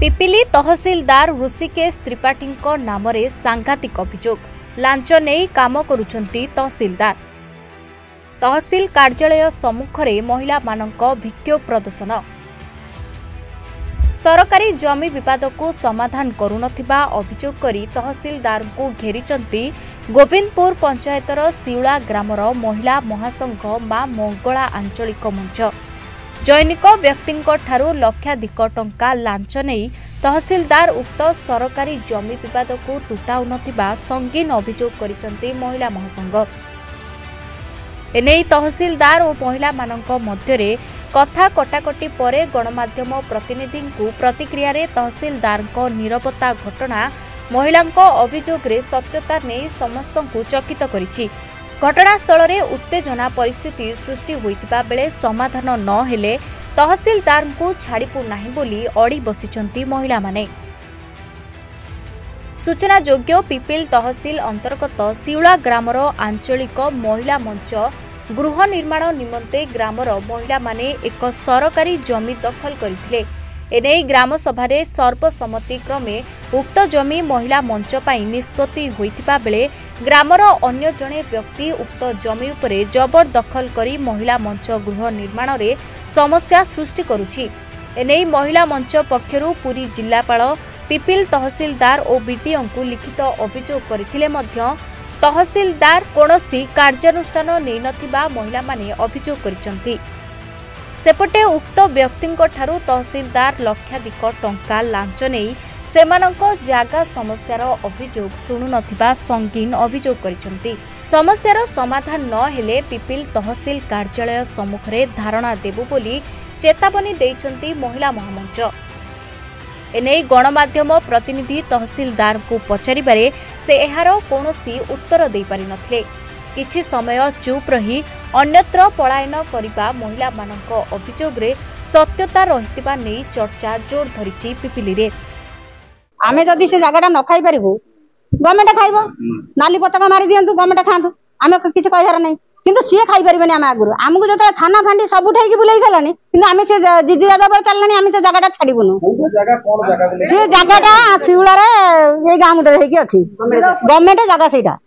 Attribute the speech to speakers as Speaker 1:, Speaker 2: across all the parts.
Speaker 1: पिपिली तहसीलदार ऋषिकेश त्रिपाठी नाम सांघातिक अभियोग लांच नहीं काम करुछंती तहसीलदार। तहसील कार्यालय सम्मुखरे महिला मानक विक्षोभ प्रदर्शन। सरकारी जमी विवाद को समाधान करुनथिबा अभियोग करी तहसीलदार को घेरिचंती गोविंदपुर पंचायतर शिउला ग्रामर महिला महासंघ मां मंगला आंचलिक मंच। जैनिक व्यक्ति लक्षाधिक टंका लांच नहीं तहसीलदार उक्त सरकारी जमी विवाद को तुटाऊ नथिबा संगीन अभियोग करिसंती महिला महासंघ। एने तहसीलदार और महिला मानक मध्यरे कथा कटाकटी परे गणमाध्यम प्रतिनिधि को प्रतिक्रिया रे तहसीलदार नीरवता घटना महिला अभियोग रे सत्यता नहीं समस्त को चकित करिछि। घटनास्थल में उत्तेजना परिस्थिति सृष्टि होइतिबा बेले समाधान न हेले तहसीलदार को छाड़िपु नाही बोली अड़ी बसिचंती महिला माने। सूचना योग्य पिपिल तहसील अंतर्गत शिउला ग्रामर आंचलिक महिला मंच गृह निर्माण निमंते ग्रामर महिला माने एक सरकारी जमी दखल करथिले। एने ग्राम सभा सर्वसम्मति क्रमे उक्त जमी महिला मंच पाई निष्पत्ति होइतिबा बेले ग्रामर अन्य जणे व्यक्ति उक्त जमी उपरे जबरदखल करी महिला मंच गृह निर्माण रे समस्या सृष्टि करुछि। एने महिला मंच पक्षरु पुरी जिल्लापाल पिपिल तहसीलदार और बीडीओ को लिखित अभियोग करथिले मध्य तहसीलदार कोनोसी कार्यानुष्ठान नै नथिबा महिला माने अभियोग करिसंती। सेपटे उक्त व्यक्तिंको ठारू तहसीलदार लक्षाधिक टंका लांच नहीं सेमानंको जागा समस्यार अभियोग शुणु नथिबा संगीन अभियोग करिसंती। समस्यार समाधान न हेले पिपिल तहसील कार्यालय सम्मुखरे धारणा देबु बोली चेतावनी देइछंती महिला महामंच। एने गणमाध्यम प्रतिनिधि तहसीलदार को पचारिबारे से एहार कोनोसी उत्तर देई पारि नथिले। किछि समय चुप रही अन्यत्र पलायन करिबा महिला मानक अभियोग रे सत्यता रहितिबा नै चर्चा जोर धरिछि पिपिली रे।
Speaker 2: आमे जदि से जगहटा न खाई परिबु गवर्नमेंट खाइबो नाली पताका मारी दियंतु गवर्नमेंट खांतु आमे किछि कहैहार नै किंतु सिए खाई परिबनी आमे आगुरु आमको जत थाना फांडी सब उठाई बुलाई सालानी किंतु आमे से दीदी दादा पर चललानी आमे से जगहटा छाड़ीबुनु।
Speaker 3: जगह कोन जगह बोले
Speaker 2: से जगहटा शिउला रे ए गाम उडे हेकी अछि गवर्नमेंट जगह सेटा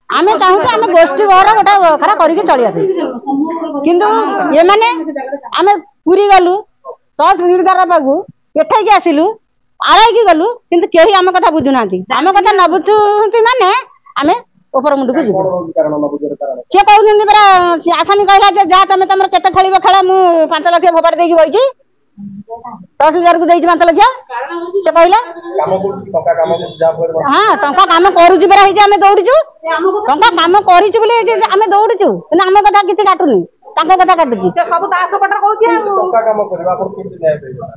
Speaker 2: आमे चाहू आमे गोष्ठी घर गोटा खरा करिके चलिया किंतु ये माने आमे पूरी गलु तहसीलदार बाबू एठाई के आसिलु आराई की गलु किंतु केही आमे कथा बुझु नांती आमे कथा न बुझुती माने आमे ऊपर मुंड को जीवो से कहउनी बरा आसानी कहला जे जा तमे तमर केते खेलिबो खेला मु 5 लाख भोबार देकी बइची तहसीलदार को देई 5 लाख से कहला हां टंका काम करूची बरा हे जे आमे दौड़ीचू टंका काम करिची बोले जे आमे दौड़ीचू किंतु आमे कथा किछि काटुनी तांको कथा काटुची से सब तास पटर कहउची
Speaker 3: टंका काम करबा पर किछि न्याय देबा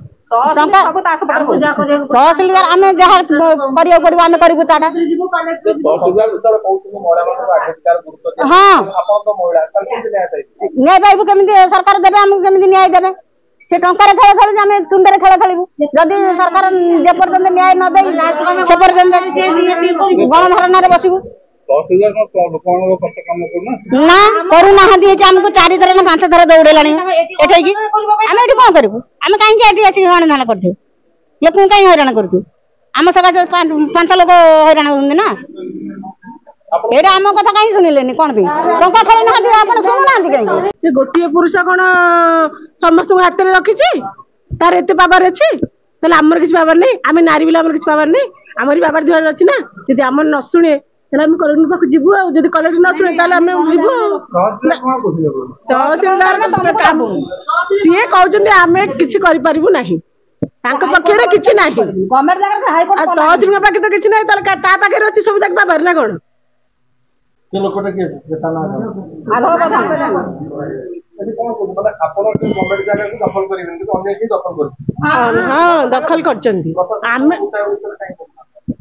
Speaker 2: टंका सब तास पटर तहसीलदार आमे जहा करियो पड़िबो आमे करिबु ताडा
Speaker 3: तहसीलदार उतर कहउची महिला मान अधिकार गुरुत्व
Speaker 2: हां
Speaker 3: आपन तो महिला तर किछि न्याय देबा
Speaker 2: न्याय पाइबु केमिति सरकार देबे हमकु केमिति न्याय देबे से टंकार खेल खेलु आमे तुंडरे खेल खेलिबु जदि सरकार जे पर्यंत न्याय न देई से पर्यंत गणधारणा रे बसिबु।
Speaker 3: तहसीलदार को लोकन को कष्ट काम करना
Speaker 2: ना करू ना हदी जे हमकु 4 थर ना 5 थर दौड़ेलानी एठै की आमे एठी कोन करबु आमे काहे की एठी आसी हण करथु लोक काहे हैरान करथु आम सका 5 लोग हैरान होंदे ना एडा आम कथा काहे सुनिलेनी कोन बे टंका खेलै ना हदी आपण सुनु ना हदी काहे
Speaker 4: से गोटिए पुरुष कोन समस्त को हाथ रे रखिछि तार एते पावर अछि तले हमर किछ पावर नै आमे नारी बिला हमर किछ पावर नै हमर पावर दिहर अछि ना यदि हमर न सुने तले हम कलेक्टर पाख जिबु आ यदि कलेक्टर न सुने तले हम जिबु तहसीलदार का काम सिए कहउछन आमे किछ करि परिबु नाही तांको पक्षरे किछ नाही
Speaker 2: गवर्नमेंट जगह हाई कोर्ट
Speaker 4: तहसील पाख तो किछ नाही तले ता पाखे अछि सब तक पावर ना कोन
Speaker 3: के लोकटा के थाना
Speaker 2: आधो कथा
Speaker 3: यदि कोन को मतलब आपन के गवर्नमेंट जगह को दखल करिबेन कि अन्य की दखल कर
Speaker 4: हां दखल करचंती आमे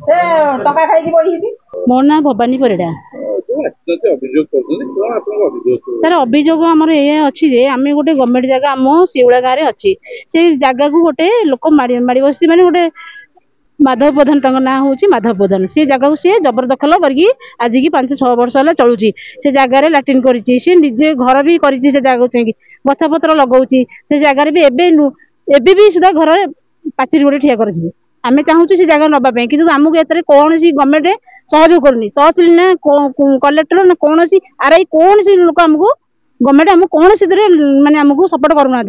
Speaker 2: से टका खाई की बही थी
Speaker 5: मोर ना भवानी परिडा सर अभियोग आमर ये अच्छी जे आम गोटे गवर्नमेंट जगह आम शिउला गाँव में अच्छी से जगह को गोटे लोक माड़ी माड़ी बस मैंने गोटे माधव प्रधान तक ना हूँ माधव प्रधान से जगह को सी जबरदखल करके आज की 5-6 वर्ष है चलुची से जगार लाट्रिन कर निजे घर भी कर जगह चाहिए गछपत्र लगाऊँ से जगार भी एबे भी सुधा घर पाचेरी गोटे ठिया कर आम चाहूँ से जगह नापी कि आमको एत कौन गवर्नमेंट सहयोग करनी तहसिल ना कलेक्टर ना कौन आरआई कौन लोक आमको गवर्नमेंट आम कौन मानने आमको सपोर्ट करूना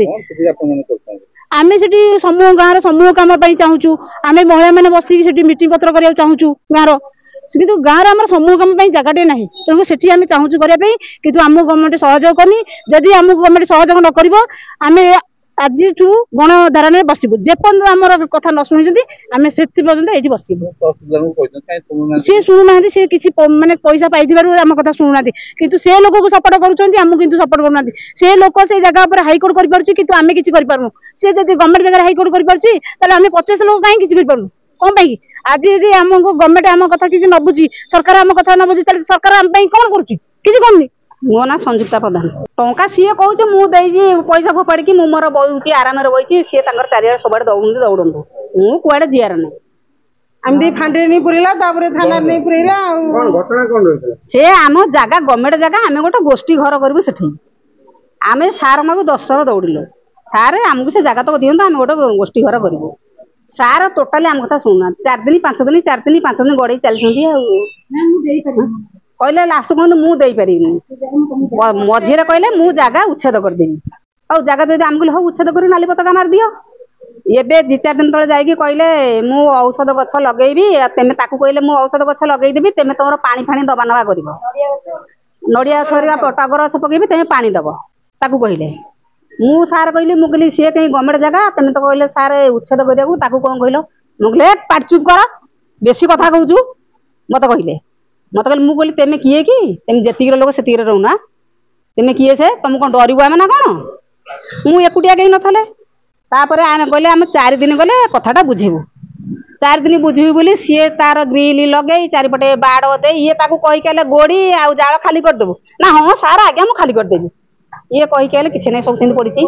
Speaker 5: आम से समूह गाँव समूह कम चाहूँ आम महिला मैंने बसिक मीटिंग पत्र करने चाहूँ गाँव कि गाँव आम समूह कम जगटे ना तेणु से चाहूँ करने कि आम गवर्नमेंट सहयोग करनी जदि आमको गवर्नमेंट सहयोग न कर आम आज गणधारण में बसबू जेपर्यंत आम कथा न शुणी आम से पर्यटन ये बसबू सी शुणुना सी किसी मानने पैसा पाई आम कथा शुणुना कि से लोक को सपोर्ट करूँ सपोर्ट करना से लोक से जगह पर हाइकोर्ट कर आम कि सी जब गवर्नमेंट जगह हाइकोर्ट कर 50 लोग कहीं किसी करूँ कौन पाई आज यदि आमको गवर्नमेंट आम कथा किसी न बुझी सरकार आम कथा न बुझी सरकार आम कौन कर
Speaker 2: मो ना संयुक्ता प्रधान टंका सी कहे मुझे पैसा फोपाड़ी मोर बही आराम बही सी चारिया सब दौड़ू मु कड़े जीआर ना
Speaker 4: फांडे नहीं पुरेला थाना नहीं पुरेला
Speaker 2: से आम जगह गवर्नमेंट जगह आम गोटे गोष्ठी घर करूँ से आम सार माँ 10 थर दौड़िलु सार आमको से जगह तक दिखाँ आम गोटे गोष्ठी घर करूँ सार टोटाली आम कथा शुणुना 4 दिन 5 दिन 4 दिन 5 दिन गड़े चलती कहले लास्ट कहते मुझे पारि मझे कहले मु जगह उच्छेद करदेवी आ जगह दे आम कहले हाँ उच्छेद कर नाली पताका मार दियो एबे 2-4 दिन तले जाइए कहले मु औषध गछ लगेबी तेमे ताकू कहले मु औषध गछ लगेदेवी तेमे तुम पानी फाणी दबा नवा कर नड़िया छरिया टगर गछ पकेबी तेमे पानी दब ताकू कहले मु सार कहली मु कहली सी कहीं गवर्नमेंट जगह तेमे तो कहले सार उच्छेद करिया कौन कहल मुझे पाट चुप कर बेसी कथा कहूँ मत कहले मत कहले मु कहली तेमे किए कि तेम जी लोक से रोना तेमे किए से तुम कौन डरबू आम ना कौन मु एकुटिया कहीं नथले तापर आम गले आम 4 दिन गले कथाटा बुझेबू 4 दिन बुझेबू बोली सी तार ग्रिल लगे चारिपटे बाड़ दे ये कहीकले गोड़ी आउ जाल खाली करदेबू ना हाँ सार आज्ञा मु खाली करदेवी ये कहीकले किसी ना सब पड़ी